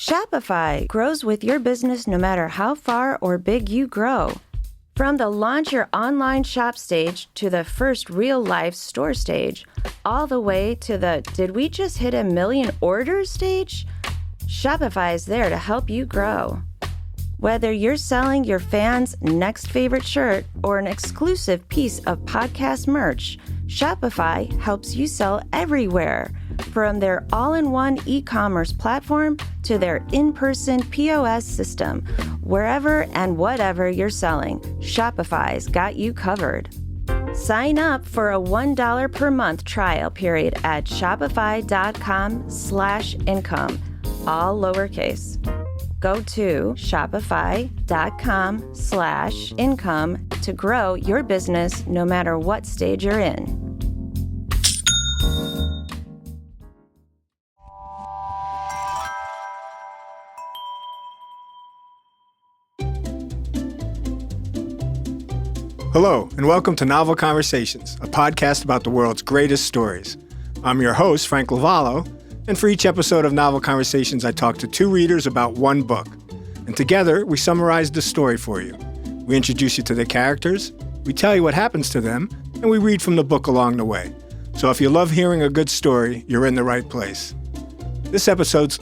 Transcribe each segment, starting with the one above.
Shopify grows with your business no matter how far or big you grow. From the launch your online shop stage to the first real life store stage, all the way to the did we just hit 1 million orders stage? Shopify is there to help you grow. Whether you're selling your fans' next favorite shirt or an exclusive piece of podcast merch, Shopify helps you sell everywhere. From their all-in-one e-commerce platform to their in-person POS system, wherever and whatever you're selling, Shopify's got you covered. Sign up for a $1 per month trial period at shopify.com/income, all lowercase. Go to shopify.com/income to grow your business no matter what stage you're in. Hello, and welcome to Novel Conversations, a podcast about the world's greatest stories. I'm your host, Frank Lavallo, and for each episode of Novel Conversations, I talk to two readers about one book. And together, we summarize the story for you. We introduce you to the characters, we tell you what happens to them, and we read from the book along the way. So if you love hearing a good story, you're in the right place. This episode's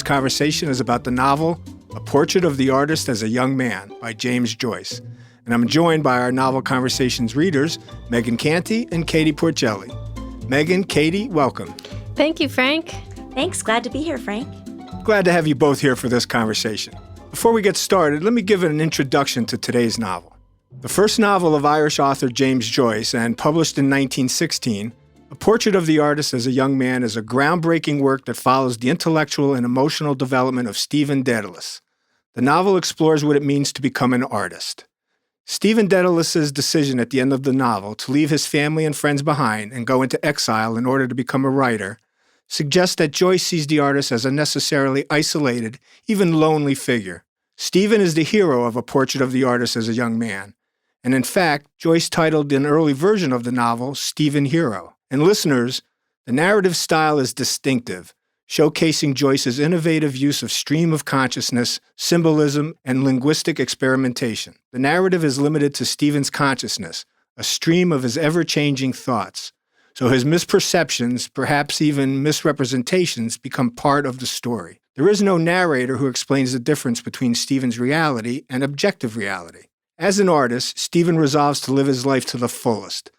conversation is about the novel A Portrait of the Artist as a Young Man by James Joyce. And I'm joined by our Novel Conversations readers, Megan Canty and Katie Porcelli. Megan, Katie, welcome. Thank you, Frank. Thanks. Glad to be here, Frank. Glad to have you both here for this conversation. Before we get started, let me give an introduction to today's novel. The first novel of Irish author James Joyce, and published in 1916, A Portrait of the Artist as a Young Man is a groundbreaking work that follows the intellectual and emotional development of Stephen Dedalus. The novel explores what it means to become an artist. Stephen Dedalus' decision at the end of the novel to leave his family and friends behind and go into exile in order to become a writer suggests that Joyce sees the artist as a necessarily isolated, even lonely figure. Stephen is the hero of A Portrait of the Artist as a Young Man, and in fact, Joyce titled an early version of the novel Stephen Hero. And listeners, the narrative style is distinctive, showcasing Joyce's innovative use of stream of consciousness, symbolism, and linguistic experimentation. The narrative is limited to Stephen's consciousness, a stream of his ever-changing thoughts. So his misperceptions, perhaps even misrepresentations, become part of the story. There is no narrator who explains the difference between Stephen's reality and objective reality. As an artist, Stephen resolves to live his life to the fullest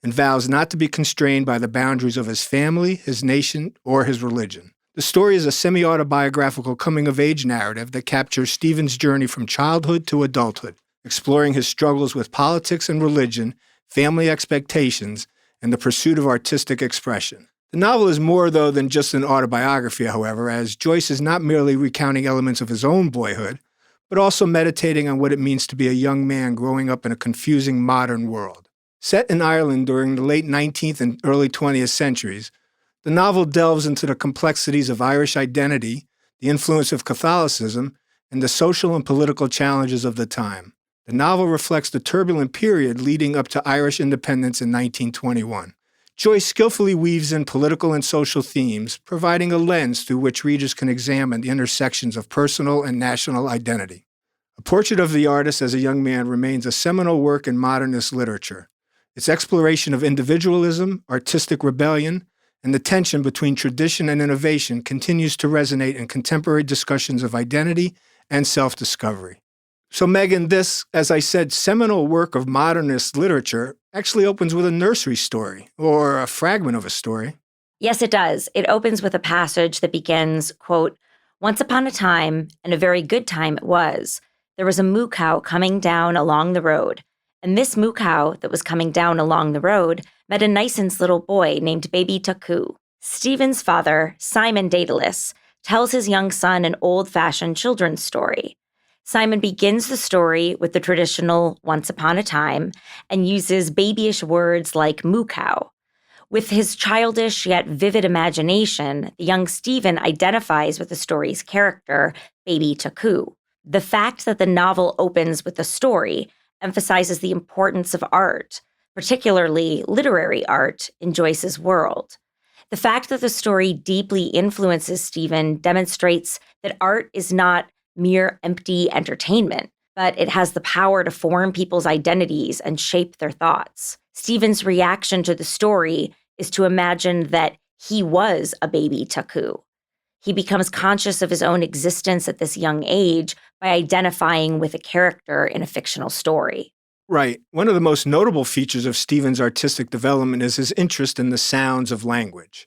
and vows not to be constrained by the boundaries of his family, his nation, or his religion. The story is a semi-autobiographical coming-of-age narrative that captures Stephen's journey from childhood to adulthood, exploring his struggles with politics and religion, family expectations, and the pursuit of artistic expression. The novel is more, though, than just an autobiography, however, as Joyce is not merely recounting elements of his own boyhood, but also meditating on what it means to be a young man growing up in a confusing modern world. Set in Ireland during the late 19th and early 20th centuries, the novel delves into the complexities of Irish identity, the influence of Catholicism, and the social and political challenges of the time. The novel reflects the turbulent period leading up to Irish independence in 1921. Joyce skillfully weaves in political and social themes, providing a lens through which readers can examine the intersections of personal and national identity. A Portrait of the Artist as a Young Man remains a seminal work in modernist literature. Its exploration of individualism, artistic rebellion, and the tension between tradition and innovation continues to resonate in contemporary discussions of identity and self-discovery. So Megan, this, as I said, seminal work of modernist literature actually opens with a nursery story, or a fragment of a story. Yes, it does. It opens with a passage that begins, quote, "Once upon a time, and a very good time it was, there was a moo cow coming down along the road. And this moo cow that was coming down along the road met a nicence little boy named Baby Tuckoo." Stephen's father, Simon Dedalus, tells his young son an old-fashioned children's story. Simon begins the story with the traditional once upon a time and uses babyish words like moo cow. With his childish yet vivid imagination, the young Stephen identifies with the story's character, Baby Tuckoo. The fact that the novel opens with a story emphasizes the importance of art, particularly literary art, in Joyce's world. The fact that the story deeply influences Stephen demonstrates that art is not mere empty entertainment, but it has the power to form people's identities and shape their thoughts. Stephen's reaction to the story is to imagine that he was a baby Taku. He becomes conscious of his own existence at this young age by identifying with a character in a fictional story. Right. One of the most notable features of Stephen's artistic development is his interest in the sounds of language.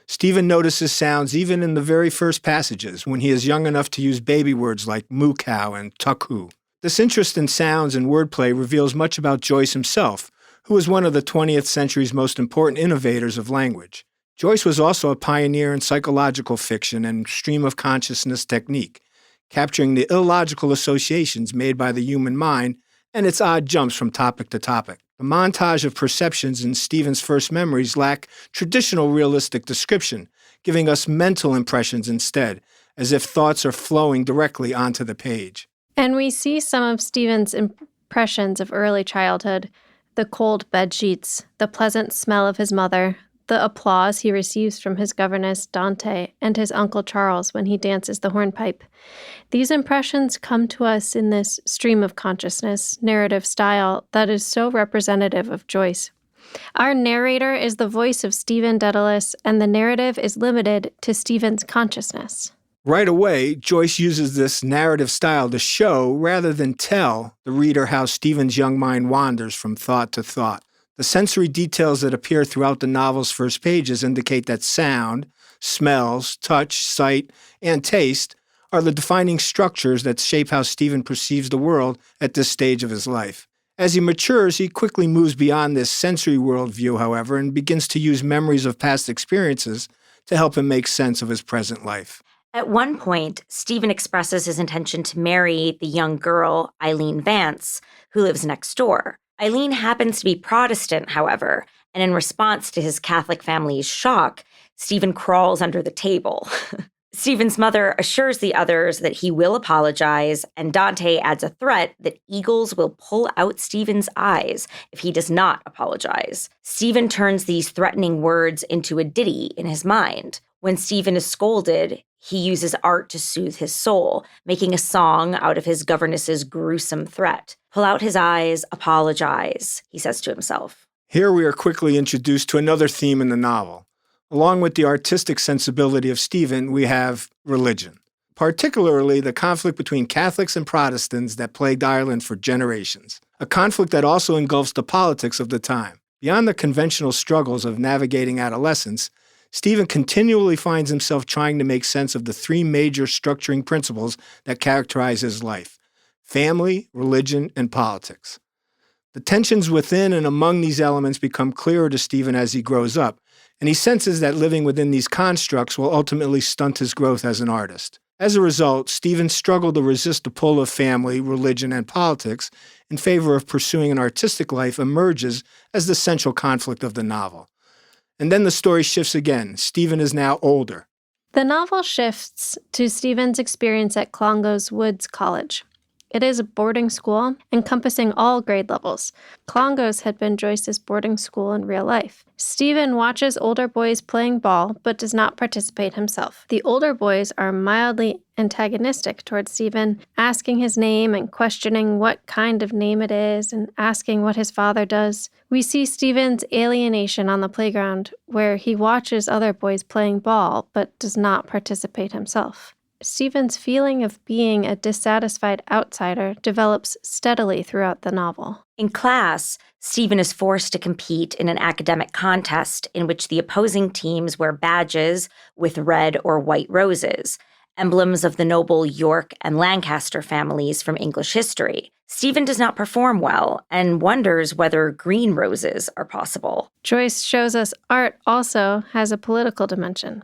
Stephen notices sounds even in the very first passages, when he is young enough to use baby words like moo cow and taku. This interest in sounds and wordplay reveals much about Joyce himself, who was one of the 20th century's most important innovators of language. Joyce was also a pioneer in psychological fiction and stream of consciousness technique, capturing the illogical associations made by the human mind and its odd jumps from topic to topic. The montage of perceptions in Stephen's first memories lack traditional realistic description, giving us mental impressions instead, as if thoughts are flowing directly onto the page. And we see some of Stephen's impressions of early childhood: the cold bed sheets, the pleasant smell of his mother, the applause he receives from his governess, Dante, and his uncle Charles when he dances the hornpipe. These impressions come to us in this stream of consciousness narrative style that is so representative of Joyce. Our narrator is the voice of Stephen Dedalus, and the narrative is limited to Stephen's consciousness. Right away, Joyce uses this narrative style to show, rather than tell, the reader how Stephen's young mind wanders from thought to thought. The sensory details that appear throughout the novel's first pages indicate that sound, smells, touch, sight, and taste are the defining structures that shape how Stephen perceives the world at this stage of his life. As he matures, he quickly moves beyond this sensory worldview, however, and begins to use memories of past experiences to help him make sense of his present life. At one point, Stephen expresses his intention to marry the young girl, Eileen Vance, who lives next door. Eileen happens to be Protestant, however, and in response to his Catholic family's shock, Stephen crawls under the table. Stephen's mother assures the others that he will apologize, and Dante adds a threat that eagles will pull out Stephen's eyes if he does not apologize. Stephen turns these threatening words into a ditty in his mind. When Stephen is scolded, he uses art to soothe his soul, making a song out of his governess's gruesome threat. Pull out his eyes, apologize, he says to himself. Here we are quickly introduced to another theme in the novel. Along with the artistic sensibility of Stephen, we have religion, particularly the conflict between Catholics and Protestants that plagued Ireland for generations, a conflict that also engulfs the politics of the time. Beyond the conventional struggles of navigating adolescence, Stephen continually finds himself trying to make sense of the three major structuring principles that characterize his life: family, religion, and politics. The tensions within and among these elements become clearer to Stephen as he grows up, and he senses that living within these constructs will ultimately stunt his growth as an artist. As a result, Stephen's struggle to resist the pull of family, religion, and politics in favor of pursuing an artistic life emerges as the central conflict of the novel. And then the story shifts again. Stephen is now older. The novel shifts to Stephen's experience at Clongowes Woods College. It is a boarding school encompassing all grade levels. Clongowes had been Joyce's boarding school in real life. Stephen watches older boys playing ball, but does not participate himself. The older boys are mildly antagonistic towards Stephen, asking his name and questioning what kind of name it is and asking what his father does. We see Stephen's alienation on the playground, where he watches other boys playing ball, but does not participate himself. Stephen's feeling of being a dissatisfied outsider develops steadily throughout the novel. In class, Stephen is forced to compete in an academic contest in which the opposing teams wear badges with red or white roses, emblems of the noble York and Lancaster families from English history. Stephen does not perform well and wonders whether green roses are possible. Joyce shows us art also has a political dimension.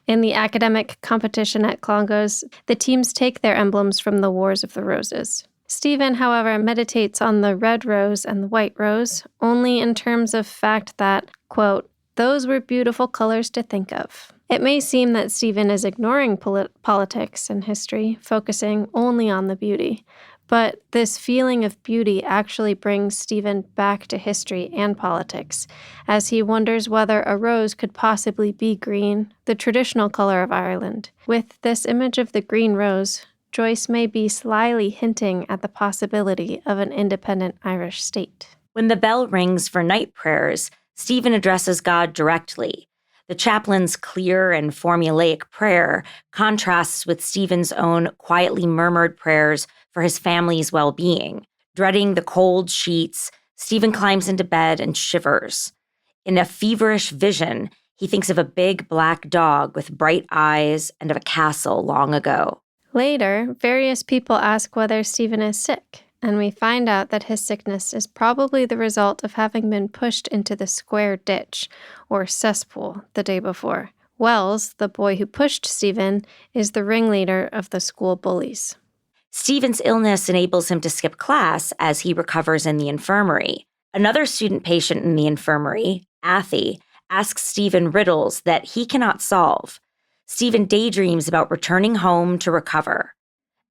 In the academic competition at Clongowes, the teams take their emblems from the Wars of the Roses. Stephen, however, meditates on the red rose and the white rose, only in terms of fact that, quote, those were beautiful colors to think of. It may seem that Stephen is ignoring politics and history, focusing only on the beauty, But this feeling of beauty actually brings Stephen back to history and politics, as he wonders whether a rose could possibly be green, the traditional color of Ireland. With this image of the green rose, Joyce may be slyly hinting at the possibility of an independent Irish state. When the bell rings for night prayers, Stephen addresses God directly. The chaplain's clear and formulaic prayer contrasts with Stephen's own quietly murmured prayers for his family's well-being. Dreading the cold sheets, Stephen climbs into bed and shivers. In a feverish vision, he thinks of a big black dog with bright eyes and of a castle long ago. Later, various people ask whether Stephen is sick, and we find out that his sickness is probably the result of having been pushed into the square ditch, or cesspool, the day before. Wells, the boy who pushed Stephen, is the ringleader of the school bullies. Stephen's illness enables him to skip class as he recovers in the infirmary. Another student patient in the infirmary, Athy, asks Stephen riddles that he cannot solve. Stephen daydreams about returning home to recover.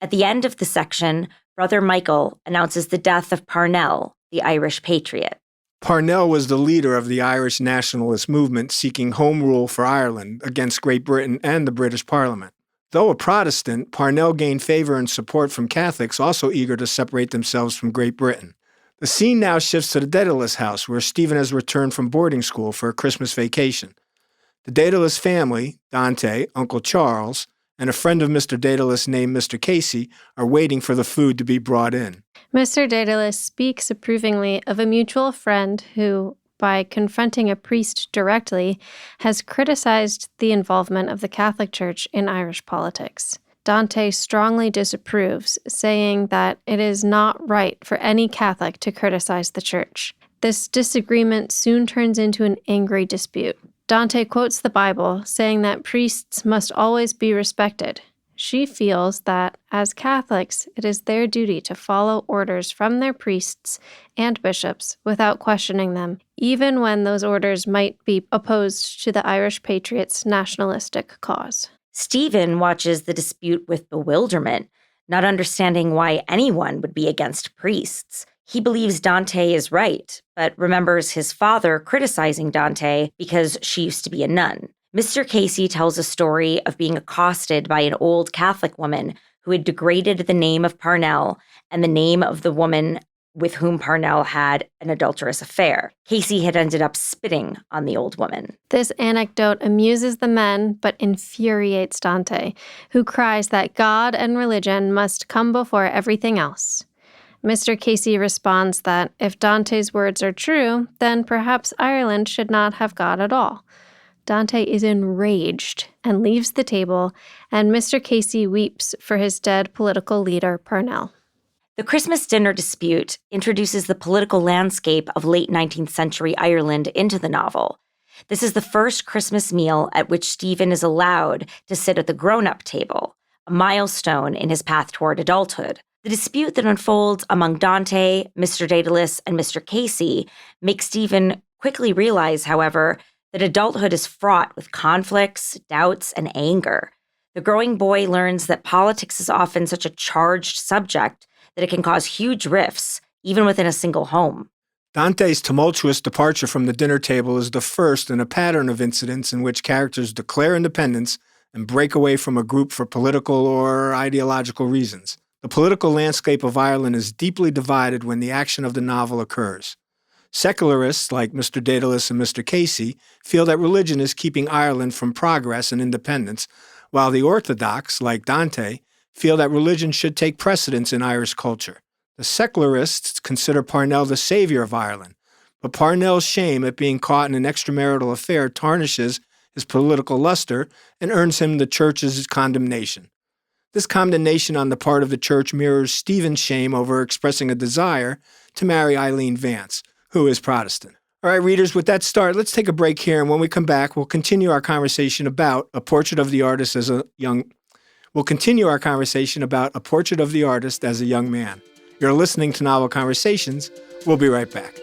At the end of the section, Brother Michael announces the death of Parnell, the Irish patriot. Parnell was the leader of the Irish nationalist movement seeking home rule for Ireland against Great Britain and the British Parliament. Though a Protestant, Parnell gained favor and support from Catholics also eager to separate themselves from Great Britain. The scene now shifts to the Dedalus house, where Stephen has returned from boarding school for a Christmas vacation. The Dedalus family, Dante, Uncle Charles, and a friend of Mr. Dedalus named Mr. Casey are waiting for the food to be brought in. Mr. Dedalus speaks approvingly of a mutual friend who, by confronting a priest directly, has criticized the involvement of the Catholic Church in Irish politics. Dante strongly disapproves, saying that it is not right for any Catholic to criticize the Church. This disagreement soon turns into an angry dispute. Dante quotes the Bible, saying that priests must always be respected. She feels that, as Catholics, it is their duty to follow orders from their priests and bishops without questioning them, even when those orders might be opposed to the Irish patriots' nationalistic cause. Stephen watches the dispute with bewilderment, not understanding why anyone would be against priests. He believes Dante is right, but remembers his father criticizing Dante because she used to be a nun. Mr. Casey tells a story of being accosted by an old Catholic woman who had degraded the name of Parnell and the name of the woman with whom Parnell had an adulterous affair. Casey had ended up spitting on the old woman. This anecdote amuses the men, but infuriates Dante, who cries that God and religion must come before everything else. Mr. Casey responds that if Dante's words are true, then perhaps Ireland should not have God at all. Dante is enraged and leaves the table, and Mr. Casey weeps for his dead political leader, Parnell. The Christmas dinner dispute introduces the political landscape of late 19th century Ireland into the novel. This is the first Christmas meal at which Stephen is allowed to sit at the grown-up table, a milestone in his path toward adulthood. The dispute that unfolds among Dante, Mr. Dedalus, and Mr. Casey makes Stephen quickly realize, however, that adulthood is fraught with conflicts, doubts, and anger. The growing boy learns that politics is often such a charged subject that it can cause huge rifts, even within a single home. Dante's tumultuous departure from the dinner table is the first in a pattern of incidents in which characters declare independence and break away from a group for political or ideological reasons. The political landscape of Ireland is deeply divided when the action of the novel occurs. Secularists like Mr. Dedalus and Mr. Casey feel that religion is keeping Ireland from progress and independence, while the Orthodox, like Dante, feel that religion should take precedence in Irish culture. The secularists consider Parnell the savior of Ireland, but Parnell's shame at being caught in an extramarital affair tarnishes his political luster and earns him the church's condemnation. This condemnation on the part of the church mirrors Stephen's shame over expressing a desire to marry Eileen Vance, who is Protestant. All right, readers, with that start, let's take a break here, and when we come back, we'll continue our conversation about a portrait of the artist as a young man. You're listening to Novel Conversations. We'll be right back.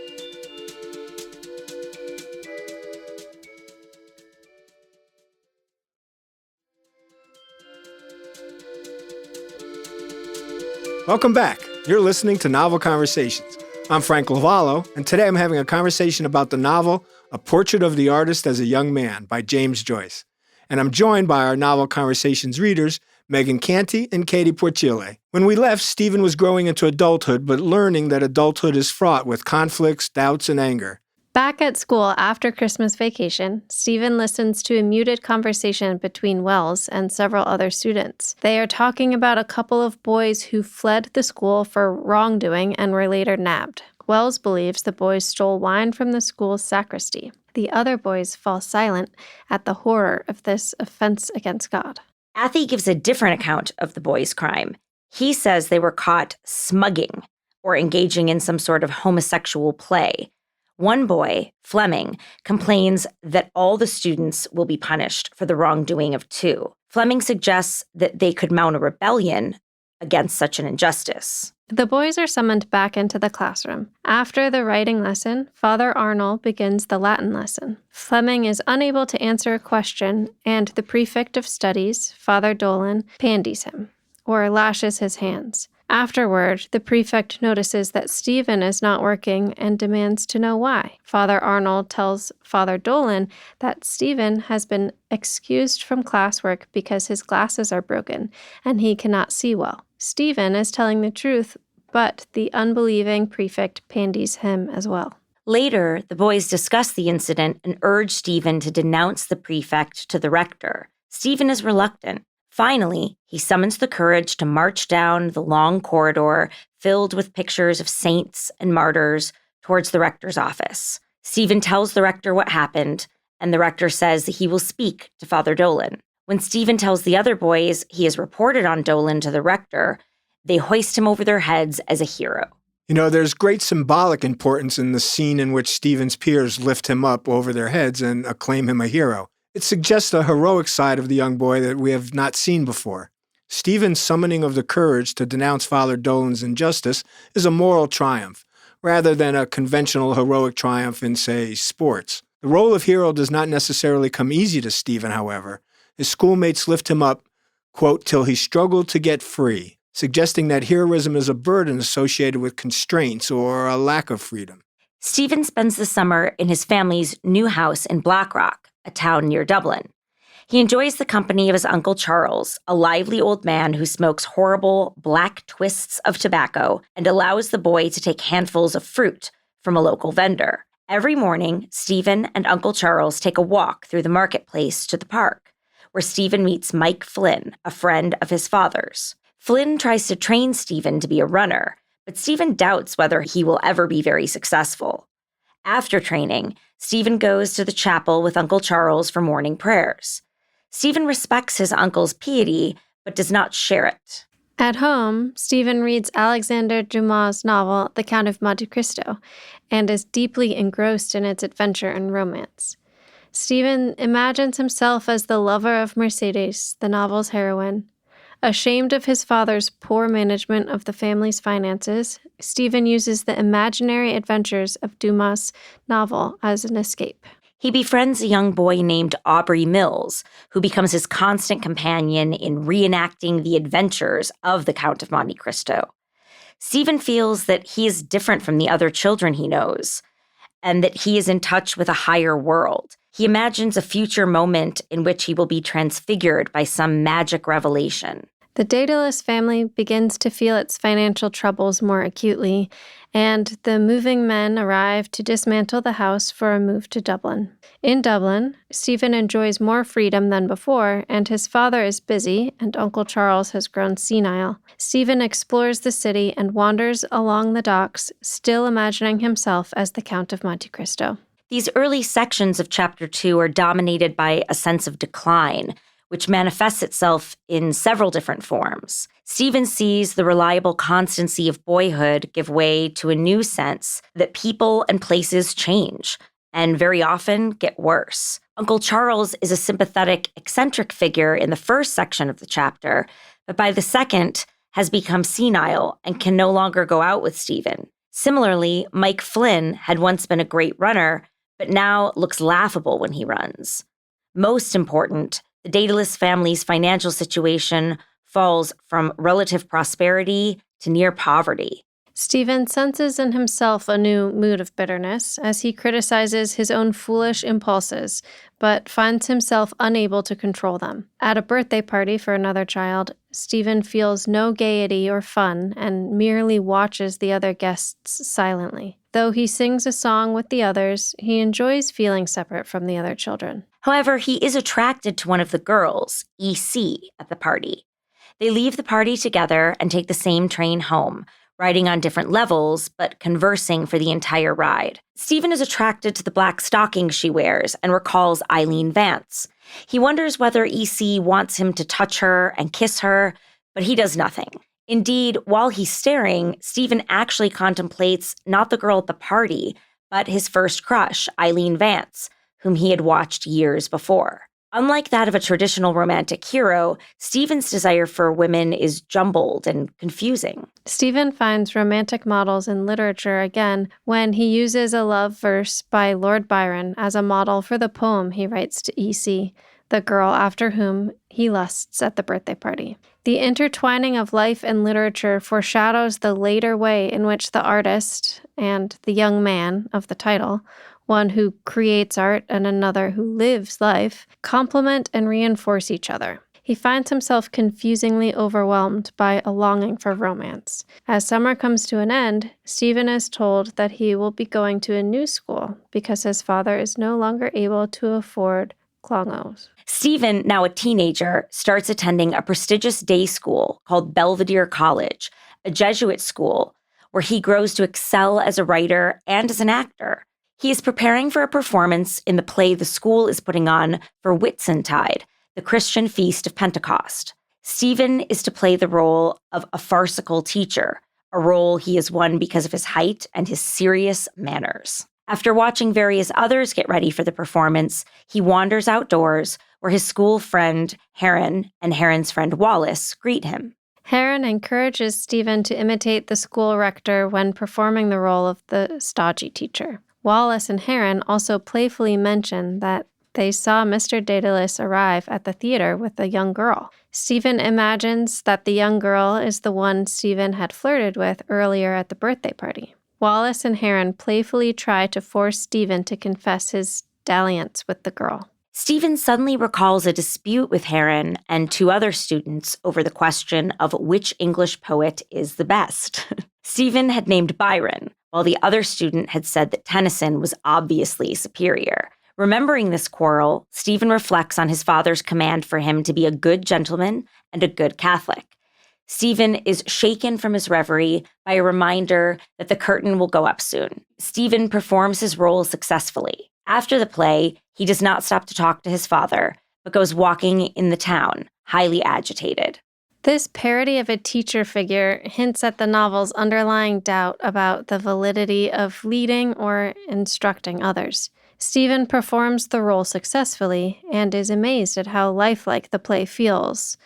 Welcome back. You're listening to Novel Conversations. I'm Frank Lavallo, and today I'm having a conversation about the novel A Portrait of the Artist as a Young Man by James Joyce. And I'm joined by our Novel Conversations readers, Megan Canty and Katie Porcile. When we left, Stephen was growing into adulthood, but learning that adulthood is fraught with conflicts, doubts, and anger. Back at school after Christmas vacation, Stephen listens to a muted conversation between Wells and several other students. They are talking about a couple of boys who fled the school for wrongdoing and were later nabbed. Wells believes the boys stole wine from the school's sacristy. The other boys fall silent at the horror of this offense against God. Athy gives a different account of the boys' crime. He says they were caught smugging or engaging in some sort of homosexual play. One boy, Fleming, complains that all the students will be punished for the wrongdoing of two. Fleming suggests that they could mount a rebellion against such an injustice. The boys are summoned back into the classroom. After the writing lesson, Father Arnold begins the Latin lesson. Fleming is unable to answer a question, and the prefect of studies, Father Dolan, pandies him, or lashes his hands. Afterward, the prefect notices that Stephen is not working and demands to know why. Father Arnold tells Father Dolan that Stephen has been excused from classwork because his glasses are broken and he cannot see well. Stephen is telling the truth, but the unbelieving prefect pandies him as well. Later, the boys discuss the incident and urge Stephen to denounce the prefect to the rector. Stephen is reluctant. Finally, he summons the courage to march down the long corridor filled with pictures of saints and martyrs towards the rector's office. Stephen tells the rector what happened, and the rector says that he will speak to Father Dolan. When Stephen tells the other boys he has reported on Dolan to the rector, they hoist him over their heads as a hero. You know, there's great symbolic importance in the scene in which Stephen's peers lift him up over their heads and acclaim him a hero. It suggests a heroic side of the young boy that we have not seen before. Stephen's summoning of the courage to denounce Father Dolan's injustice is a moral triumph, rather than a conventional heroic triumph in, say, sports. The role of hero does not necessarily come easy to Stephen, however. His schoolmates lift him up, quote, till he struggled to get free, suggesting that heroism is a burden associated with constraints or a lack of freedom. Stephen spends the summer in his family's new house in Blackrock, a town near Dublin. He enjoys the company of his Uncle Charles, a lively old man who smokes horrible black twists of tobacco and allows the boy to take handfuls of fruit from a local vendor. Every morning, Stephen and Uncle Charles take a walk through the marketplace to the park, where Stephen meets Mike Flynn, a friend of his father's. Flynn tries to train Stephen to be a runner, but Stephen doubts whether he will ever be very successful. After training, Stephen goes to the chapel with Uncle Charles for morning prayers. Stephen respects his uncle's piety, but does not share it. At home, Stephen reads Alexander Dumas' novel, The Count of Monte Cristo, and is deeply engrossed in its adventure and romance. Stephen imagines himself as the lover of Mercedes, the novel's heroine. Ashamed of his father's poor management of the family's finances, Stephen uses the imaginary adventures of Dumas' novel as an escape. He befriends a young boy named Aubrey Mills, who becomes his constant companion in reenacting the adventures of the Count of Monte Cristo. Stephen feels that he is different from the other children he knows, and that he is in touch with a higher world. He imagines a future moment in which he will be transfigured by some magic revelation. The Dedalus family begins to feel its financial troubles more acutely, and the moving men arrive to dismantle the house for a move to Dublin. In Dublin, Stephen enjoys more freedom than before, and his father is busy, and Uncle Charles has grown senile. Stephen explores the city and wanders along the docks, still imagining himself as the Count of Monte Cristo. These early sections of Chapter 2 are dominated by a sense of decline, which manifests itself in several different forms. Stephen sees the reliable constancy of boyhood give way to a new sense that people and places change, and very often get worse. Uncle Charles is a sympathetic, eccentric figure in the first section of the chapter, but by the second has become senile and can no longer go out with Stephen. Similarly, Mike Flynn had once been a great runner, but now looks laughable when he runs. Most important, the Dedalus family's financial situation falls from relative prosperity to near poverty. Stephen senses in himself a new mood of bitterness as he criticizes his own foolish impulses, but finds himself unable to control them. At a birthday party for another child, Stephen feels no gaiety or fun and merely watches the other guests silently. Though he sings a song with the others, he enjoys feeling separate from the other children. However, he is attracted to one of the girls, EC, at the party. They leave the party together and take the same train home, riding on different levels, but conversing for the entire ride. Stephen is attracted to the black stockings she wears and recalls Eileen Vance. He wonders whether EC wants him to touch her and kiss her, but he does nothing. Indeed, while he's staring, Stephen actually contemplates not the girl at the party, but his first crush, Eileen Vance, whom he had watched years before. Unlike that of a traditional romantic hero, Stephen's desire for women is jumbled and confusing. Stephen finds romantic models in literature again when he uses a love verse by Lord Byron as a model for the poem he writes to EC, the girl after whom he lusts at the birthday party. The intertwining of life and literature foreshadows the later way in which the artist and the young man of the title, one who creates art and another who lives life, complement and reinforce each other. He finds himself confusingly overwhelmed by a longing for romance. As summer comes to an end, Stephen is told that he will be going to a new school because his father is no longer able to afford Clongowes. Stephen, now a teenager, starts attending a prestigious day school called Belvedere College, a Jesuit school, where he grows to excel as a writer and as an actor. He is preparing for a performance in the play the school is putting on for Whitsuntide, the Christian feast of Pentecost. Stephen is to play the role of a farcical teacher, a role he has won because of his height and his serious manners. After watching various others get ready for the performance, he wanders outdoors where his school friend Heron and Heron's friend Wallace greet him. Heron encourages Stephen to imitate the school rector when performing the role of the stodgy teacher. Wallace and Heron also playfully mention that they saw Mr. Dedalus arrive at the theater with a young girl. Stephen imagines that the young girl is the one Stephen had flirted with earlier at the birthday party. Wallace and Heron playfully try to force Stephen to confess his dalliance with the girl. Stephen suddenly recalls a dispute with Heron and two other students over the question of which English poet is the best. Stephen had named Byron, while the other student had said that Tennyson was obviously superior. Remembering this quarrel, Stephen reflects on his father's command for him to be a good gentleman and a good Catholic. Stephen is shaken from his reverie by a reminder that the curtain will go up soon. Stephen performs his role successfully. After the play, he does not stop to talk to his father, but goes walking in the town, highly agitated. This parody of a teacher figure hints at the novel's underlying doubt about the validity of leading or instructing others. Stephen performs the role successfully and is amazed at how lifelike the play feels.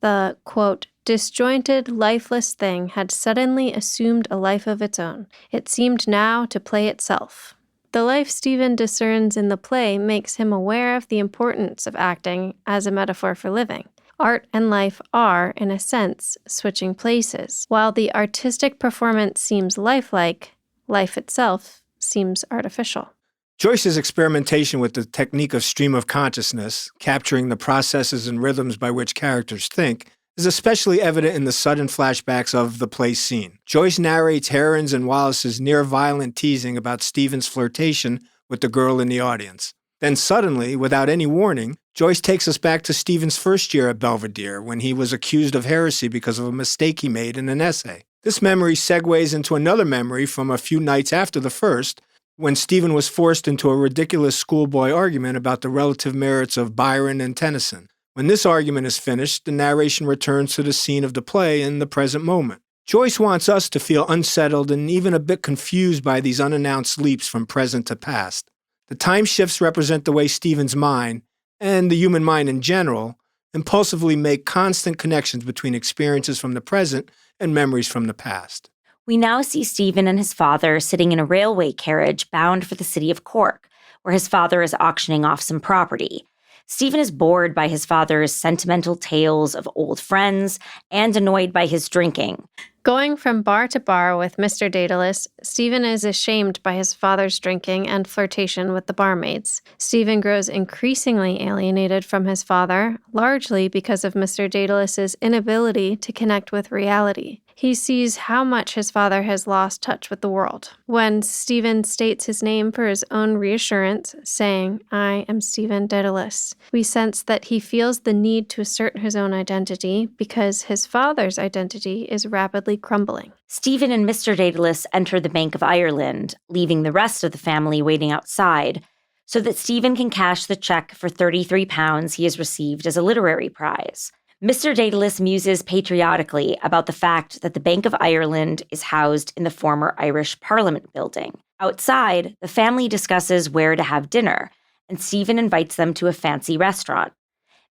The, quote, disjointed, lifeless thing had suddenly assumed a life of its own. It seemed now to play itself. The life Stephen discerns in the play makes him aware of the importance of acting as a metaphor for living. Art and life are, in a sense, switching places. While the artistic performance seems lifelike, life itself seems artificial. Joyce's experimentation with the technique of stream of consciousness, capturing the processes and rhythms by which characters think, is especially evident in the sudden flashbacks of the play scene. Joyce narrates Heron's and Wallace's near-violent teasing about Stephen's flirtation with the girl in the audience. Then suddenly, without any warning, Joyce takes us back to Stephen's first year at Belvedere when he was accused of heresy because of a mistake he made in an essay. This memory segues into another memory from a few nights after the first, when Stephen was forced into a ridiculous schoolboy argument about the relative merits of Byron and Tennyson. When this argument is finished, the narration returns to the scene of the play in the present moment. Joyce wants us to feel unsettled and even a bit confused by these unannounced leaps from present to past. The time shifts represent the way Stephen's mind, and the human mind in general, impulsively make constant connections between experiences from the present and memories from the past. We now see Stephen and his father sitting in a railway carriage bound for the city of Cork, where his father is auctioning off some property. Stephen is bored by his father's sentimental tales of old friends and annoyed by his drinking. Going from bar to bar with Mr. Dedalus, Stephen is ashamed by his father's drinking and flirtation with the barmaids. Stephen grows increasingly alienated from his father, largely because of Mr. Dedalus's inability to connect with reality. He sees how much his father has lost touch with the world. When Stephen states his name for his own reassurance, saying, "I am Stephen Dedalus," we sense that he feels the need to assert his own identity because his father's identity is rapidly crumbling. Stephen and Mr. Dedalus enter the Bank of Ireland, leaving the rest of the family waiting outside so that Stephen can cash the check for £33 he has received as a literary prize. Mr. Dedalus muses patriotically about the fact that the Bank of Ireland is housed in the former Irish Parliament building. Outside, the family discusses where to have dinner, and Stephen invites them to a fancy restaurant.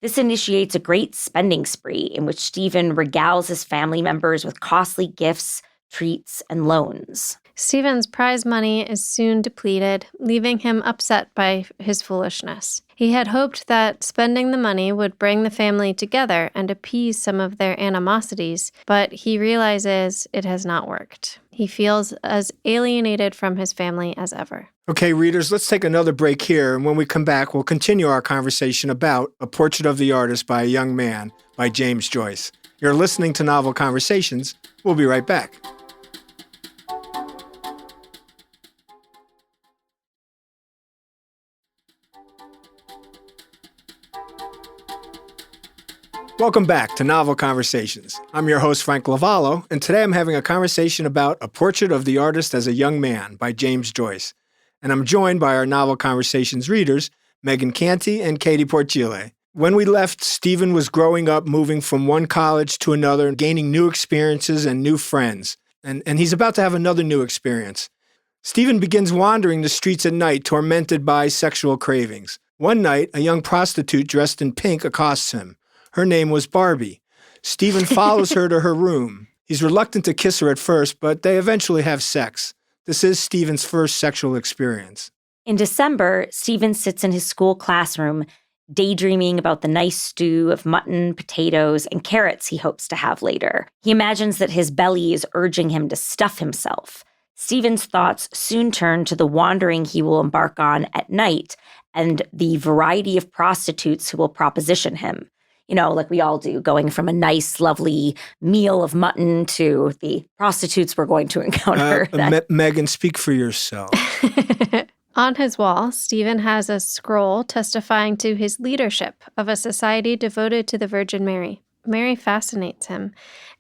This initiates a great spending spree in which Stephen regales his family members with costly gifts, treats, and loans. Stephen's prize money is soon depleted, leaving him upset by his foolishness. He had hoped that spending the money would bring the family together and appease some of their animosities, but he realizes it has not worked. He feels as alienated from his family as ever. Okay, readers, let's take another break here, and when we come back, we'll continue our conversation about A Portrait of the Artist by a Young Man by James Joyce. You're listening to Novel Conversations. We'll be right back. Welcome back to Novel Conversations. I'm your host, Frank Lavallo, and today I'm having a conversation about A Portrait of the Artist as a Young Man by James Joyce. And I'm joined by our Novel Conversations readers, Megan Canty and Katie Portile. When we left, Stephen was growing up, moving from one college to another, and gaining new experiences and new friends. And he's about to have another new experience. Stephen begins wandering the streets at night, tormented by sexual cravings. One night, a young prostitute dressed in pink accosts him. Her name was Barbie. Stephen follows her to her room. He's reluctant to kiss her at first, but they eventually have sex. This is Stephen's first sexual experience. In December, Stephen sits in his school classroom, daydreaming about the nice stew of mutton, potatoes, and carrots he hopes to have later. He imagines that his belly is urging him to stuff himself. Stephen's thoughts soon turn to the wandering he will embark on at night and the variety of prostitutes who will proposition him. You know, like we all do, going from a nice, lovely meal of mutton to the prostitutes we're going to encounter. Megan, speak for yourself. On his wall, Stephen has a scroll testifying to his leadership of a society devoted to the Virgin Mary. Mary fascinates him,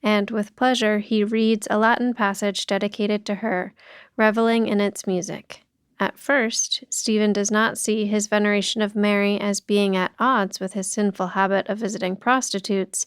and with pleasure he reads a Latin passage dedicated to her, reveling in its music. At first, Stephen does not see his veneration of Mary as being at odds with his sinful habit of visiting prostitutes,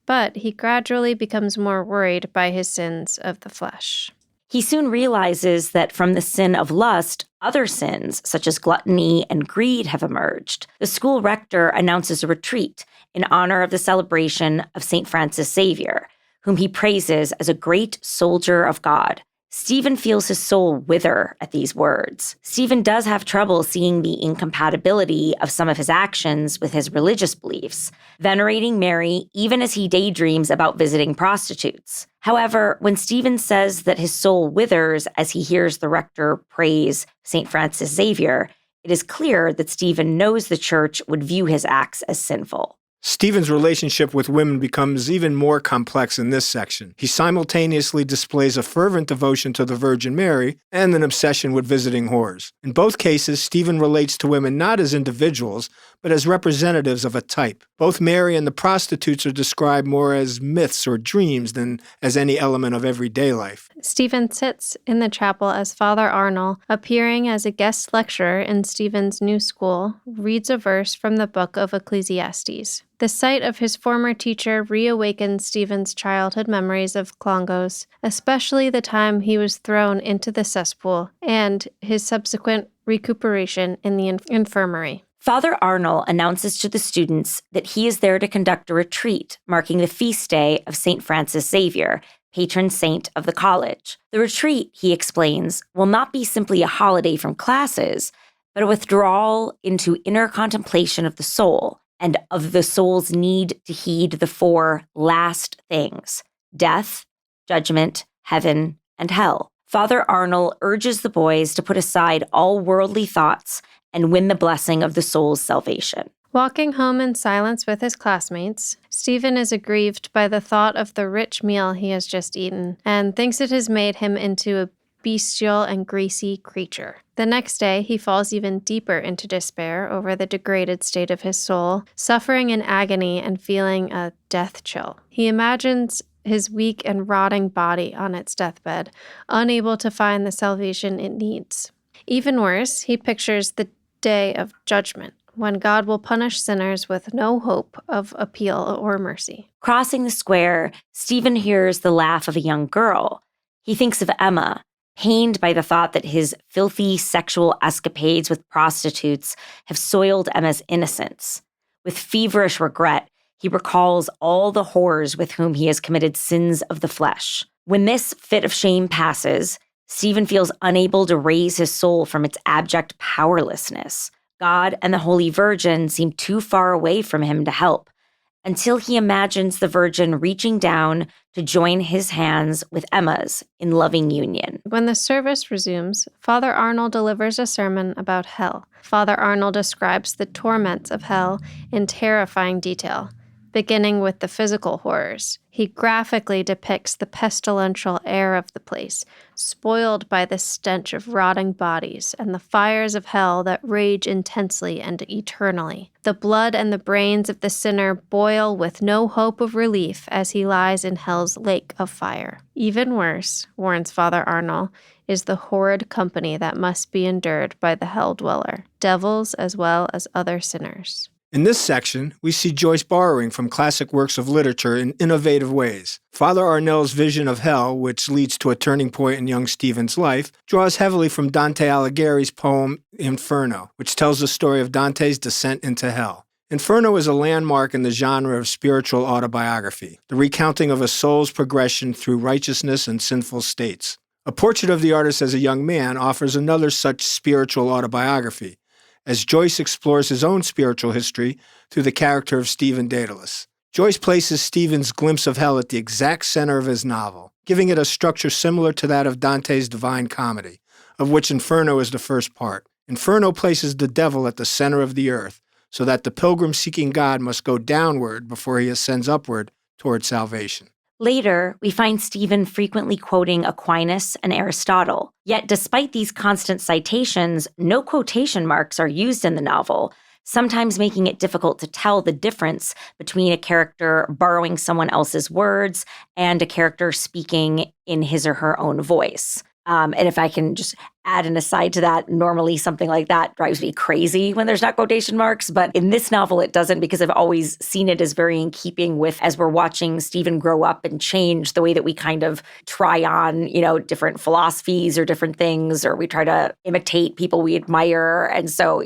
but he gradually becomes more worried by his sins of the flesh. He soon realizes that from the sin of lust, other sins, such as gluttony and greed, have emerged. The school rector announces a retreat in honor of the celebration of St. Francis Xavier, whom he praises as a great soldier of God. Stephen feels his soul wither at these words. Stephen does have trouble seeing the incompatibility of some of his actions with his religious beliefs, venerating Mary even as he daydreams about visiting prostitutes. However, when Stephen says that his soul withers as he hears the rector praise St. Francis Xavier, it is clear that Stephen knows the church would view his acts as sinful. Stephen's relationship with women becomes even more complex in this section. He simultaneously displays a fervent devotion to the Virgin Mary and an obsession with visiting whores. In both cases, Stephen relates to women not as individuals, but as representatives of a type. Both Mary and the prostitutes are described more as myths or dreams than as any element of everyday life. Stephen sits in the chapel as Father Arnold, appearing as a guest lecturer in Stephen's new school, reads a verse from the book of Ecclesiastes. The sight of his former teacher reawakens Stephen's childhood memories of Clongowes, especially the time he was thrown into the cesspool and his subsequent recuperation in the infirmary. Father Arnold announces to the students that he is there to conduct a retreat marking the feast day of St. Francis Xavier, patron saint of the college. The retreat, he explains, will not be simply a holiday from classes, but a withdrawal into inner contemplation of the soul and of the soul's need to heed the four last things: death, judgment, heaven, and hell. Father Arnold urges the boys to put aside all worldly thoughts and win the blessing of the soul's salvation. Walking home in silence with his classmates, Stephen is aggrieved by the thought of the rich meal he has just eaten and thinks it has made him into a bestial and greasy creature. The next day, he falls even deeper into despair over the degraded state of his soul, suffering in agony and feeling a death chill. He imagines his weak and rotting body on its deathbed, unable to find the salvation it needs. Even worse, he pictures the day of judgment, when God will punish sinners with no hope of appeal or mercy. Crossing the square, Stephen hears the laugh of a young girl. He thinks of Emma, pained by the thought that his filthy sexual escapades with prostitutes have soiled Emma's innocence. With feverish regret, he recalls all the whores with whom he has committed sins of the flesh. When this fit of shame passes, Stephen feels unable to raise his soul from its abject powerlessness. God and the Holy Virgin seem too far away from him to help, until he imagines the Virgin reaching down to join his hands with Emma's in loving union. When the service resumes, Father Arnold delivers a sermon about hell. Father Arnold describes the torments of hell in terrifying detail, beginning with the physical horrors. He graphically depicts the pestilential air of the place, spoiled by the stench of rotting bodies and the fires of hell that rage intensely and eternally. The blood and the brains of the sinner boil with no hope of relief as he lies in hell's lake of fire. Even worse, warns Father Arnold, is the horrid company that must be endured by the hell dweller, devils as well as other sinners. In this section, we see Joyce borrowing from classic works of literature in innovative ways. Father Arnold's vision of hell, which leads to a turning point in young Stephen's life, draws heavily from Dante Alighieri's poem Inferno, which tells the story of Dante's descent into hell. Inferno is a landmark in the genre of spiritual autobiography, the recounting of a soul's progression through righteousness and sinful states. A portrait of the artist as a young man offers another such spiritual autobiography, as Joyce explores his own spiritual history through the character of Stephen Dedalus. Joyce places Stephen's glimpse of hell at the exact center of his novel, giving it a structure similar to that of Dante's Divine Comedy, of which Inferno is the first part. Inferno places the devil at the center of the earth, so that the pilgrim seeking God must go downward before he ascends upward toward salvation. Later, we find Stephen frequently quoting Aquinas and Aristotle. Yet despite these constant citations, no quotation marks are used in the novel, sometimes making it difficult to tell the difference between a character borrowing someone else's words and a character speaking in his or her own voice. And if I can just add an aside to that, normally something like that drives me crazy when there's not quotation marks. But in this novel, it doesn't, because I've always seen it as very in keeping with, as we're watching Stephen grow up and change, the way that we kind of try on, different philosophies or different things, or we try to imitate people we admire. And so,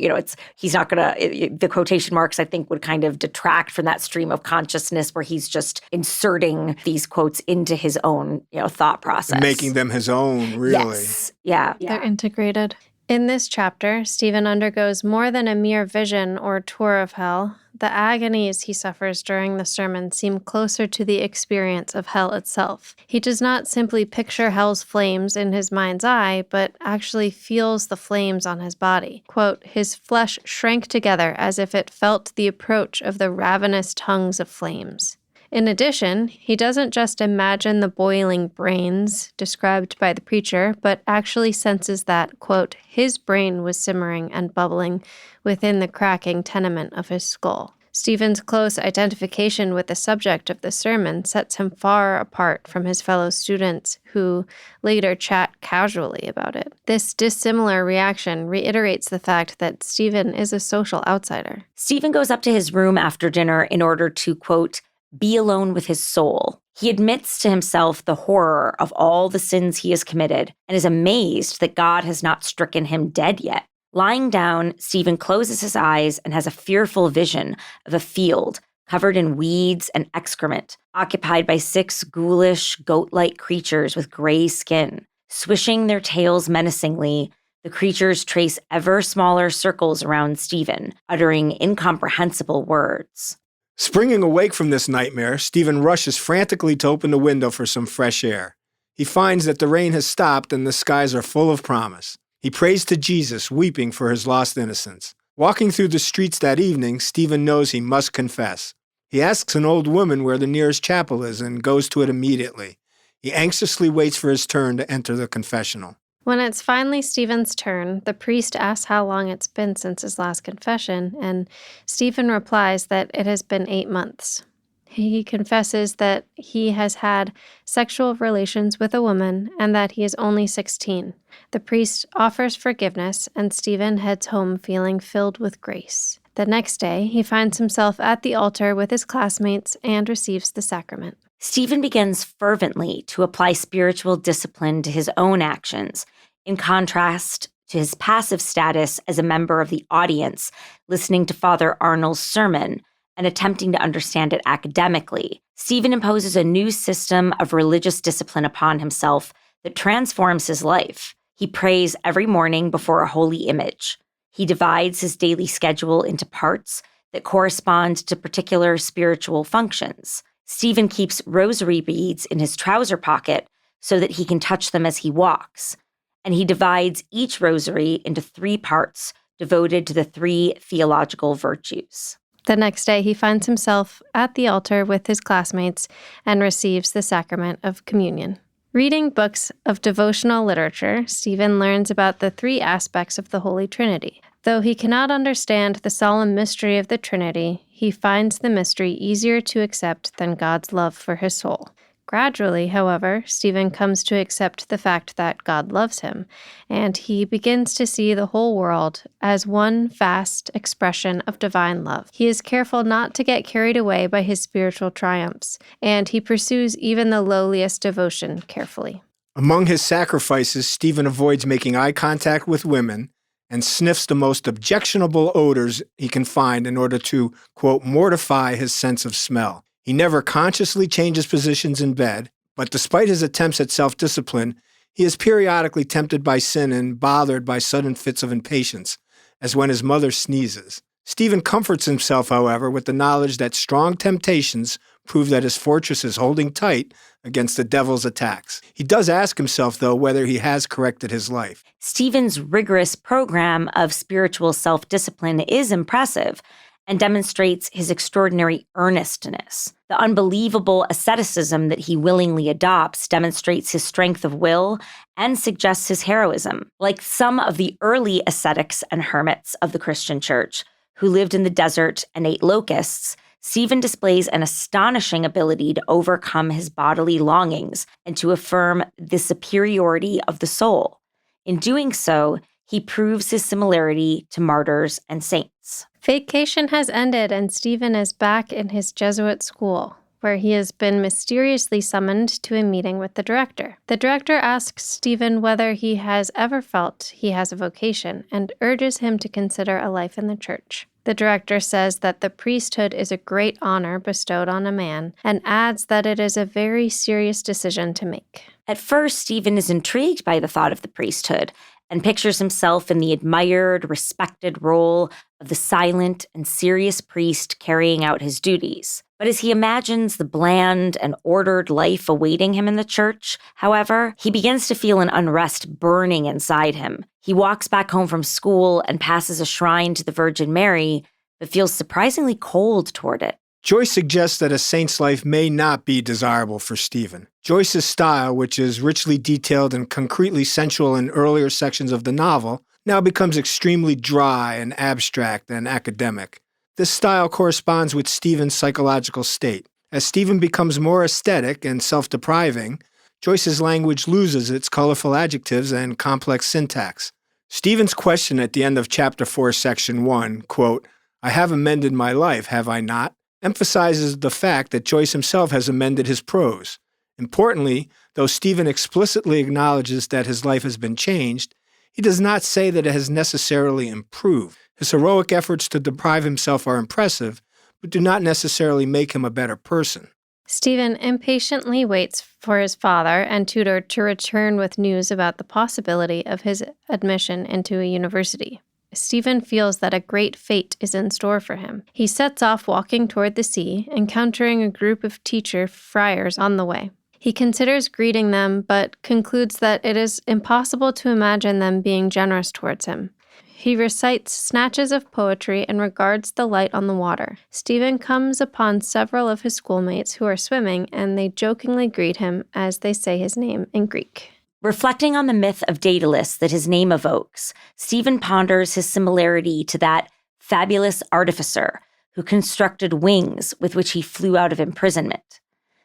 he's not going to, the quotation marks, I think, would kind of detract from that stream of consciousness where he's just inserting these quotes into his own, thought process. Making them his own, really. Yes. Yeah. They're integrated. In this chapter, Stephen undergoes more than a mere vision or tour of hell. The agonies he suffers during the sermon seem closer to the experience of hell itself. He does not simply picture hell's flames in his mind's eye, but actually feels the flames on his body. Quote, his flesh shrank together as if it felt the approach of the ravenous tongues of flames. In addition, he doesn't just imagine the boiling brains described by the preacher, but actually senses that, quote, his brain was simmering and bubbling within the cracking tenement of his skull. Stephen's close identification with the subject of the sermon sets him far apart from his fellow students who later chat casually about it. This dissimilar reaction reiterates the fact that Stephen is a social outsider. Stephen goes up to his room after dinner in order to, quote, be alone with his soul. He admits to himself the horror of all the sins he has committed and is amazed that God has not stricken him dead yet. Lying down, Stephen closes his eyes and has a fearful vision of a field covered in weeds and excrement, occupied by 6 ghoulish, goat-like creatures with gray skin. Swishing their tails menacingly, The creatures trace ever smaller circles around Stephen, uttering incomprehensible words. Springing awake from this nightmare, Stephen rushes frantically to open the window for some fresh air. He finds that the rain has stopped and the skies are full of promise. He prays to Jesus, weeping for his lost innocence. Walking through the streets that evening, Stephen knows he must confess. He asks an old woman where the nearest chapel is and goes to it immediately. He anxiously waits for his turn to enter the confessional. When it's finally Stephen's turn, the priest asks how long it's been since his last confession, and Stephen replies that it has been 8 months. He confesses that he has had sexual relations with a woman and that he is only 16. The priest offers forgiveness, and Stephen heads home feeling filled with grace. The next day, he finds himself at the altar with his classmates and receives the sacrament. Stephen begins fervently to apply spiritual discipline to his own actions, in contrast to his passive status as a member of the audience, listening to Father Arnold's sermon and attempting to understand it academically. Stephen imposes a new system of religious discipline upon himself that transforms his life. He prays every morning before a holy image. He divides his daily schedule into parts that correspond to particular spiritual functions. Stephen keeps rosary beads in his trouser pocket so that he can touch them as he walks. And he divides each rosary into 3 parts devoted to the 3 theological virtues. The next day, he finds himself at the altar with his classmates and receives the sacrament of communion. Reading books of devotional literature, Stephen learns about the 3 aspects of the Holy Trinity. Though he cannot understand the solemn mystery of the Trinity, he finds the mystery easier to accept than God's love for his soul. Gradually, however, Stephen comes to accept the fact that God loves him, and he begins to see the whole world as one vast expression of divine love. He is careful not to get carried away by his spiritual triumphs, and he pursues even the lowliest devotion carefully. Among his sacrifices, Stephen avoids making eye contact with women and sniffs the most objectionable odors he can find in order to, quote, mortify his sense of smell. He never consciously changes positions in bed, but despite his attempts at self-discipline, he is periodically tempted by sin and bothered by sudden fits of impatience, as when his mother sneezes. Stephen comforts himself, however, with the knowledge that strong temptations prove that his fortress is holding tight against the devil's attacks. He does ask himself, though, whether he has corrected his life. Stephen's rigorous program of spiritual self-discipline is impressive and demonstrates his extraordinary earnestness. The unbelievable asceticism that he willingly adopts demonstrates his strength of will and suggests his heroism. Like some of the early ascetics and hermits of the Christian church who lived in the desert and ate locusts, Stephen displays an astonishing ability to overcome his bodily longings and to affirm the superiority of the soul. In doing so, he proves his similarity to martyrs and saints. Vacation has ended, and Stephen is back in his Jesuit school, where he has been mysteriously summoned to a meeting with the director. The director asks Stephen whether he has ever felt he has a vocation and urges him to consider a life in the church. The director says that the priesthood is a great honor bestowed on a man and adds that it is a very serious decision to make. At first, Stephen is intrigued by the thought of the priesthood and pictures himself in the admired, respected role of the silent and serious priest carrying out his duties. But as he imagines the bland and ordered life awaiting him in the church, however, he begins to feel an unrest burning inside him. He walks back home from school and passes a shrine to the Virgin Mary, but feels surprisingly cold toward it. Joyce suggests that a saint's life may not be desirable for Stephen. Joyce's style, which is richly detailed and concretely sensual in earlier sections of the novel, now becomes extremely dry and abstract and academic. This style corresponds with Stephen's psychological state. As Stephen becomes more aesthetic and self-depriving, Joyce's language loses its colorful adjectives and complex syntax. Stephen's question at the end of Chapter 4, Section 1, quote, "I have amended my life, have I not?" emphasizes the fact that Joyce himself has amended his prose. Importantly, though Stephen explicitly acknowledges that his life has been changed, he does not say that it has necessarily improved. His heroic efforts to deprive himself are impressive, but do not necessarily make him a better person. Stephen impatiently waits for his father and tutor to return with news about the possibility of his admission into a university. Stephen feels that a great fate is in store for him. He sets off walking toward the sea, encountering a group of teacher friars on the way. He considers greeting them, but concludes that it is impossible to imagine them being generous towards him. He recites snatches of poetry and regards the light on the water. Stephen comes upon several of his schoolmates who are swimming, and they jokingly greet him as they say his name in Greek. Reflecting on the myth of Dedalus that his name evokes, Stephen ponders his similarity to that fabulous artificer who constructed wings with which he flew out of imprisonment.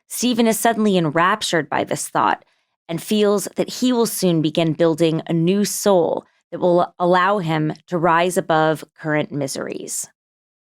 Stephen is suddenly enraptured by this thought and feels that he will soon begin building a new soul that will allow him to rise above current miseries.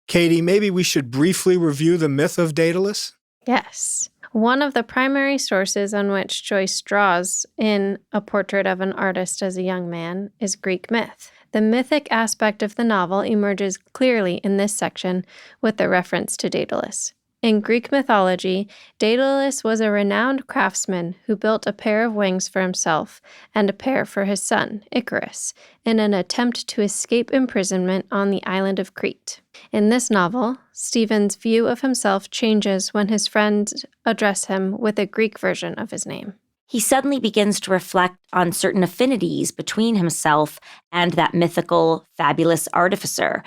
Katie, maybe we should briefly review the myth of Dedalus? Yes. One of the primary sources on which Joyce draws in A Portrait of an Artist as a Young Man is Greek myth. The mythic aspect of the novel emerges clearly in this section with the reference to Dedalus. In Greek mythology, Dedalus was a renowned craftsman who built a pair of wings for himself and a pair for his son, Icarus, in an attempt to escape imprisonment on the island of Crete. In this novel, Stephen's view of himself changes when his friends address him with a Greek version of his name. He suddenly begins to reflect on certain affinities between himself and that mythical, fabulous artificer,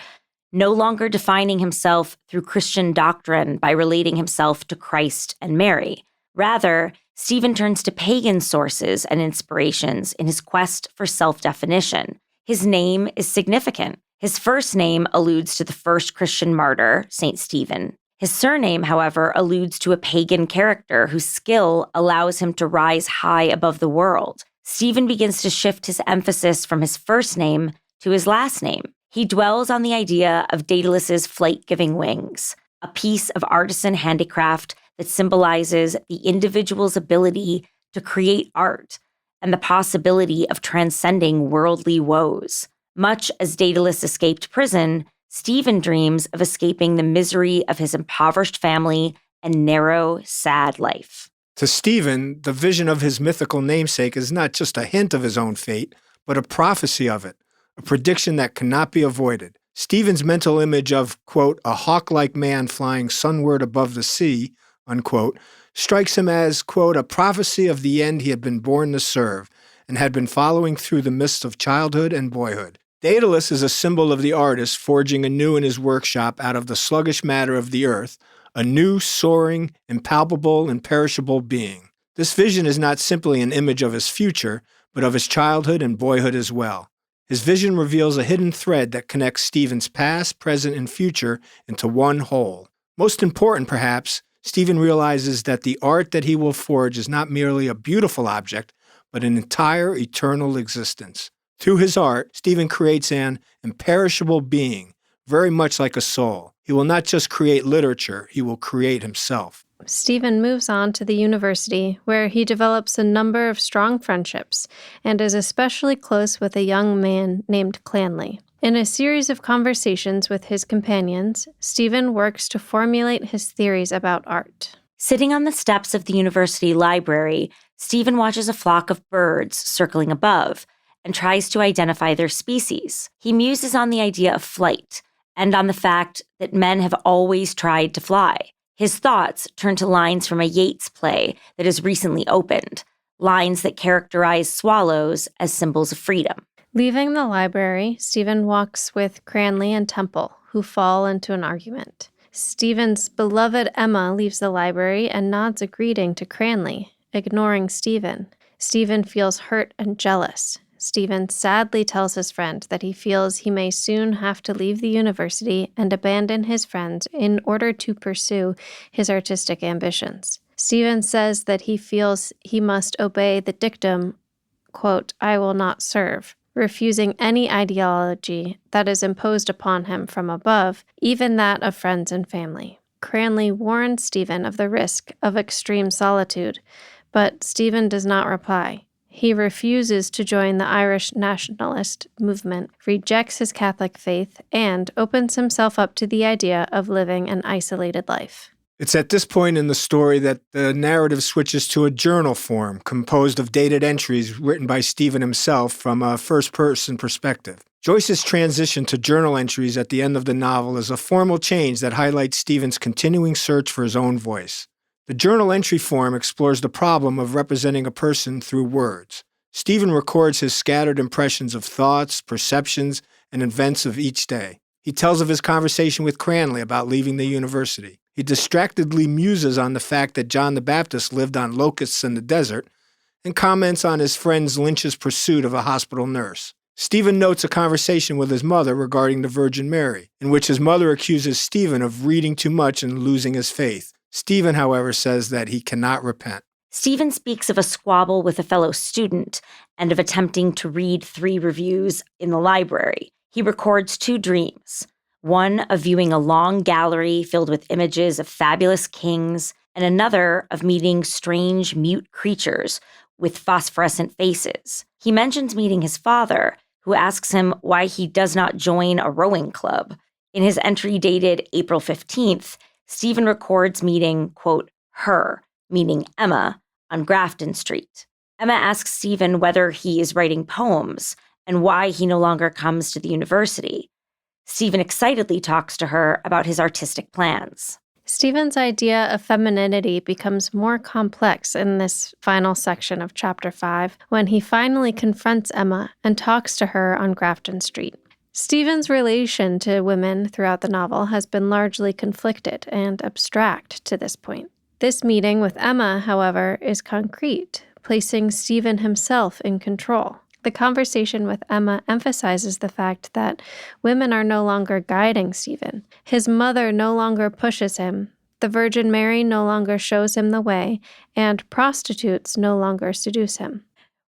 no longer defining himself through Christian doctrine by relating himself to Christ and Mary. Rather, Stephen turns to pagan sources and inspirations in his quest for self-definition. His name is significant. His first name alludes to the first Christian martyr, St. Stephen. His surname, however, alludes to a pagan character whose skill allows him to rise high above the world. Stephen begins to shift his emphasis from his first name to his last name. He dwells on the idea of Daedalus's flight-giving wings, a piece of artisan handicraft that symbolizes the individual's ability to create art and the possibility of transcending worldly woes. Much as Dedalus escaped prison, Stephen dreams of escaping the misery of his impoverished family and narrow, sad life. To Stephen, the vision of his mythical namesake is not just a hint of his own fate, but a prophecy of it, a prediction that cannot be avoided. Stephen's mental image of, quote, a hawk-like man flying sunward above the sea, unquote, strikes him as, quote, a prophecy of the end he had been born to serve and had been following through the mists of childhood and boyhood. Dedalus is a symbol of the artist forging anew in his workshop out of the sluggish matter of the earth, a new, soaring, impalpable, imperishable being. This vision is not simply an image of his future, but of his childhood and boyhood as well. His vision reveals a hidden thread that connects Stephen's past, present, and future into one whole. Most important, perhaps, Stephen realizes that the art that he will forge is not merely a beautiful object, but an entire eternal existence. Through his art, Stephen creates an imperishable being, very much like a soul. He will not just create literature, he will create himself. Stephen moves on to the university, where he develops a number of strong friendships and is especially close with a young man named Clanley. In a series of conversations with his companions, Stephen works to formulate his theories about art. Sitting on the steps of the university library, Stephen watches a flock of birds circling above and tries to identify their species. He muses on the idea of flight and on the fact that men have always tried to fly. His thoughts turn to lines from a Yeats play that has recently opened, lines that characterize swallows as symbols of freedom. Leaving the library, Stephen walks with Cranley and Temple, who fall into an argument. Stephen's beloved Emma leaves the library and nods a greeting to Cranley, ignoring Stephen. Stephen feels hurt and jealous. Stephen sadly tells his friend that he feels he may soon have to leave the university and abandon his friends in order to pursue his artistic ambitions. Stephen says that he feels he must obey the dictum, quote, I will not serve, refusing any ideology that is imposed upon him from above, even that of friends and family. Cranley warns Stephen of the risk of extreme solitude, but Stephen does not reply. He refuses to join the Irish nationalist movement, rejects his Catholic faith, and opens himself up to the idea of living an isolated life. It's at this point in the story that the narrative switches to a journal form composed of dated entries written by Stephen himself from a first-person perspective. Joyce's transition to journal entries at the end of the novel is a formal change that highlights Stephen's continuing search for his own voice. The journal entry form explores the problem of representing a person through words. Stephen records his scattered impressions of thoughts, perceptions, and events of each day. He tells of his conversation with Cranley about leaving the university. He distractedly muses on the fact that John the Baptist lived on locusts in the desert and comments on his friend Lynch's pursuit of a hospital nurse. Stephen notes a conversation with his mother regarding the Virgin Mary, in which his mother accuses Stephen of reading too much and losing his faith. Stephen, however, says that he cannot repent. Stephen speaks of a squabble with a fellow student and of attempting to read 3 reviews in the library. He records 2 dreams, one of viewing a long gallery filled with images of fabulous kings, and another of meeting strange mute creatures with phosphorescent faces. He mentions meeting his father, who asks him why he does not join a rowing club. In his entry dated April 15th, Stephen records meeting, quote, her, meaning Emma, on Grafton Street. Emma asks Stephen whether he is writing poems and why he no longer comes to the university. Stephen excitedly talks to her about his artistic plans. Stephen's idea of femininity becomes more complex in this final section of Chapter 5 when he finally confronts Emma and talks to her on Grafton Street. Stephen's relation to women throughout the novel has been largely conflicted and abstract to this point. This meeting with Emma, however, is concrete, placing Stephen himself in control. The conversation with Emma emphasizes the fact that women are no longer guiding Stephen. His mother no longer pushes him, the Virgin Mary no longer shows him the way, and prostitutes no longer seduce him.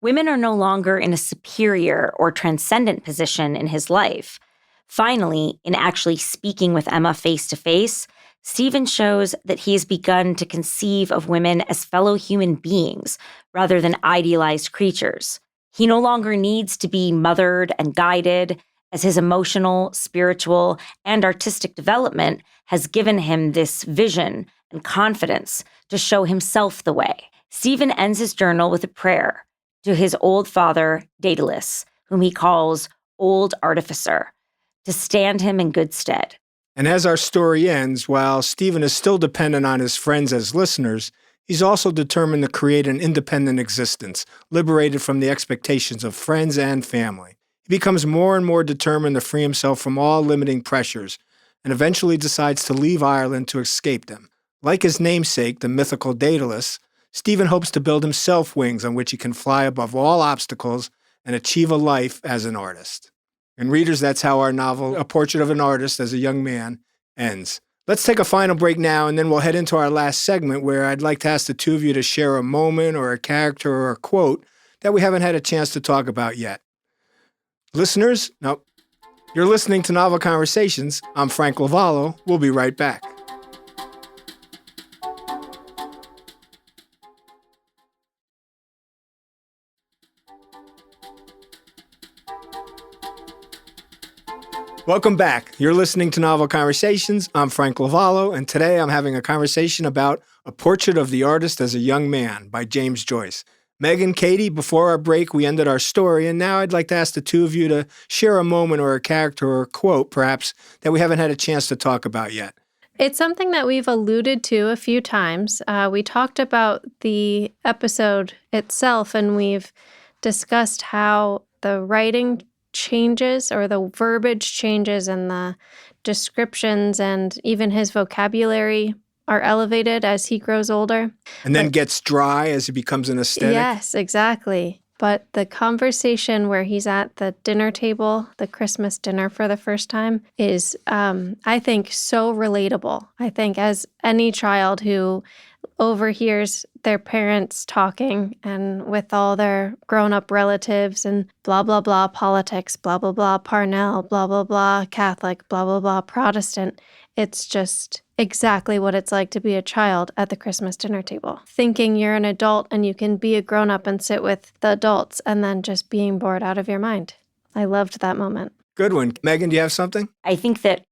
Women are no longer in a superior or transcendent position in his life. Finally, in actually speaking with Emma face to face, Stephen shows that he has begun to conceive of women as fellow human beings rather than idealized creatures. He no longer needs to be mothered and guided, as his emotional, spiritual, and artistic development has given him this vision and confidence to show himself the way. Stephen ends his journal with a prayer to his old father, Dedalus, whom he calls Old Artificer, to stand him in good stead. And as our story ends, while Stephen is still dependent on his friends as listeners, he's also determined to create an independent existence, liberated from the expectations of friends and family. He becomes more and more determined to free himself from all limiting pressures, and eventually decides to leave Ireland to escape them. Like his namesake, the mythical Dedalus, Stephen hopes to build himself wings on which he can fly above all obstacles and achieve a life as an artist. And readers, that's how our novel, A Portrait of an Artist as a Young Man, ends. Let's take a final break now, and then we'll head into our last segment where I'd like to ask the two of you to share a moment or a character or a quote that we haven't had a chance to talk about yet. Listeners, you're listening to Novel Conversations. I'm Frank Lavallo. We'll be right back. Welcome back. You're listening to Novel Conversations. I'm Frank Lavallo, and today I'm having a conversation about A Portrait of the Artist as a Young Man by James Joyce. Megan, Katie, before our break, we ended our story, and now I'd like to ask the two of you to share a moment or a character or a quote, perhaps, that we haven't had a chance to talk about yet. It's something that we've alluded to a few times. We talked about the episode itself, and we've discussed how the writing changes or the verbiage changes and the descriptions and even his vocabulary are elevated as he grows older. And then gets dry as he becomes an aesthetic. Yes, exactly. But the conversation where he's at the dinner table, the Christmas dinner for the first time, is, I think, so relatable. I think as any child who overhears their parents talking and with all their grown-up relatives and blah, blah, blah, politics, blah, blah, blah, Parnell, blah, blah, blah, Catholic, blah, blah, blah, Protestant. It's just exactly what it's like to be a child at the Christmas dinner table, thinking you're an adult and you can be a grown-up and sit with the adults and then just being bored out of your mind. I loved that moment. Good one. Megan, do you have something? I think that,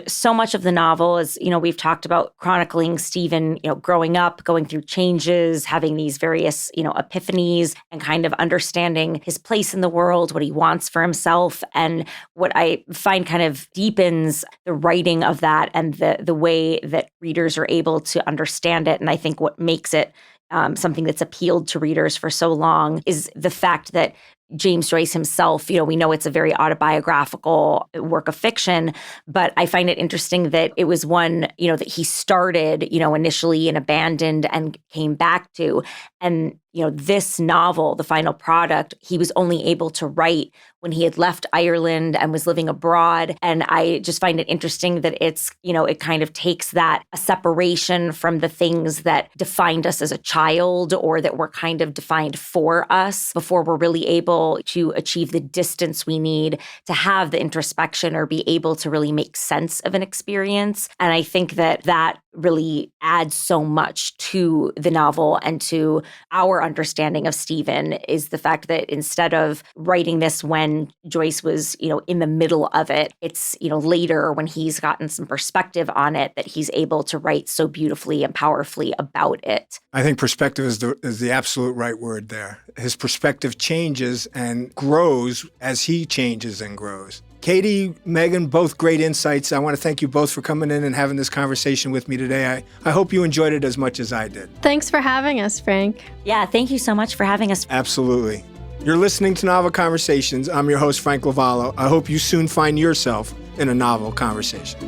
so much of the novel is, we've talked about chronicling Stephen, growing up, going through changes, having these various, epiphanies, and kind of understanding his place in the world, what he wants for himself. And what I find kind of deepens the writing of that and the way that readers are able to understand it. And I think what makes it something that's appealed to readers for so long is the fact that James Joyce himself, we know it's a very autobiographical work of fiction, but I find it interesting that it was one, that he started, initially and abandoned and came back to. And, this novel, the final product, he was only able to write when he had left Ireland and was living abroad. And I just find it interesting that it's, it kind of takes that a separation from the things that defined us as a child or that were kind of defined for us before we're really able to achieve the distance we need to have the introspection or be able to really make sense of an experience. And I think that really adds so much to the novel and to our understanding of Stephen is the fact that instead of writing this when Joyce was, in the middle of it, it's, later when he's gotten some perspective on it that he's able to write so beautifully and powerfully about it. I think perspective is the absolute right word there. His perspective changes and grows as he changes and grows. Katie, Megan, both great insights. I want to thank you both for coming in and having this conversation with me today. I hope you enjoyed it as much as I did. Thanks for having us, Frank. Yeah, thank you so much for having us. Absolutely. You're listening to Novel Conversations. I'm your host, Frank Lavallo. I hope you soon find yourself in a novel conversation.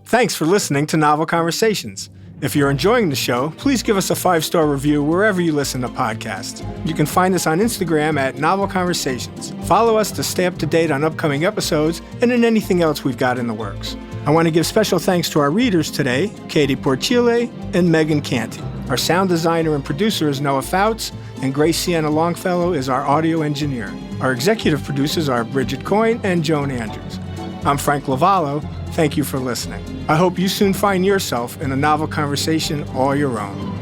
Thanks for listening to Novel Conversations. If you're enjoying the show, please give us a 5-star review wherever you listen to podcasts. You can find us on Instagram at Novel Conversations. Follow us to stay up to date on upcoming episodes and in anything else we've got in the works. I want to give special thanks to our readers today, Katie Porchile and Megan Canty. Our sound designer and producer is Noah Fouts, and Grace Sienna Longfellow is our audio engineer. Our executive producers are Bridget Coyne and Joan Andrews. I'm Frank Lavallo. Thank you for listening. I hope you soon find yourself in a novel conversation all your own.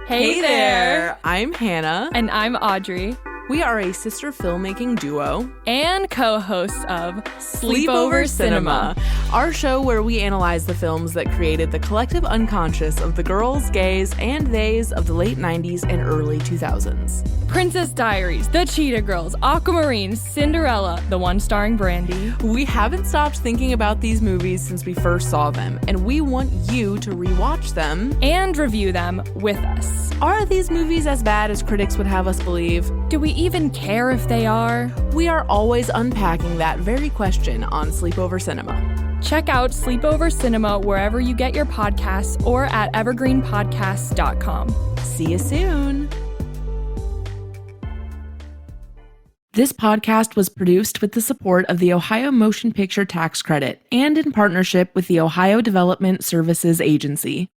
Hey there! I'm Hannah. And I'm Audrey. We are a sister filmmaking duo and co-hosts of Sleepover Cinema, our show where we analyze the films that created the collective unconscious of the girls, gays, and theys of the late 90s and early 2000s. Princess Diaries, The Cheetah Girls, Aquamarine, Cinderella, the one starring Brandy. We haven't stopped thinking about these movies since we first saw them, and we want you to rewatch them and review them with us. Are these movies as bad as critics would have us believe? Do we even care if they are? We are always unpacking that very question on Sleepover Cinema. Check out Sleepover Cinema wherever you get your podcasts or at evergreenpodcasts.com. See you soon. This podcast was produced with the support of the Ohio Motion Picture Tax Credit and in partnership with the Ohio Development Services Agency.